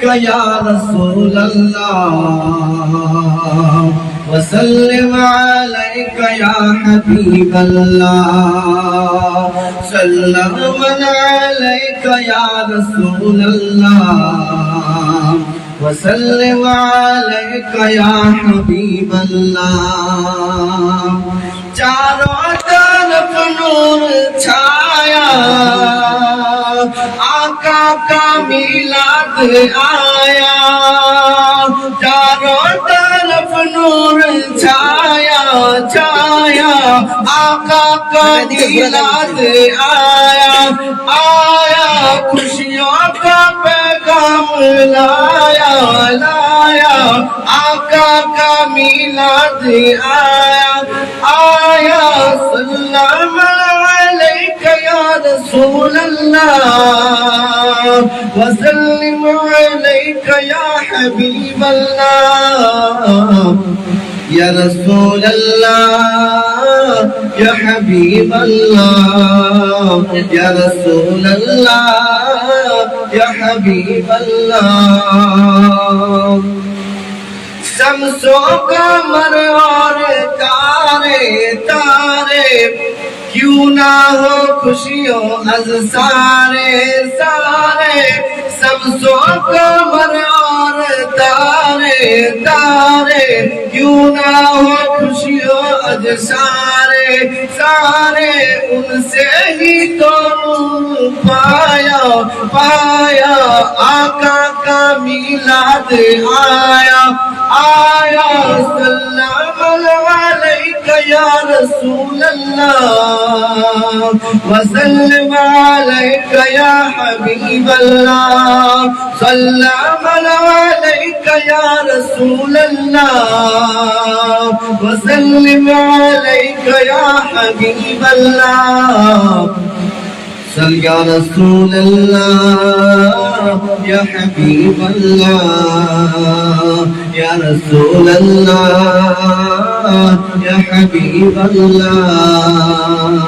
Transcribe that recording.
या रसूल अल्लाह वसल्लिम अलैका या हबीब अल्लाह सल्लम अलैका या रसूल अल्लाह वसल्लिम अलैका या हबीब अल्लाह। चारों तरफ नूर छाया आका का मिलाद आया, चारों तरफ नूर छाया छाया आका का मिलाद आया आया, खुशियों का पैगाम लाया लाया आका का मिलाद आया आया। सल्लल्लाहु अलैका या रसूल अल्लाह वसल्लिम अलैका या हबीब अल्लाह या रसूल अल्लाह या हबीब अल्लाह या रसूल अल्लाह या हबीब अल्लाह। शम्सों कमर और तारे तारे क्यों ना हो खुशियों अज सारे सारे, शम्सों कमर और तारे तारे क्यों ना हो खुशियों अज सारे सारे, उनसे ही तो पाया पाया आका का मिलाद आया आया। सल्लल्लाहु अलैका या रसूल अल्लाह वसल्लम अलैका या हबीब अल्लाह सल्लल्लाहु अलैका या रसूल अल्लाह वसल्लम अलैका या हबीब अल्लाह। सल या रसूल अल्लाह या हबीब अल्लाह या रसूल अल्लाह या हबीब अल्लाह।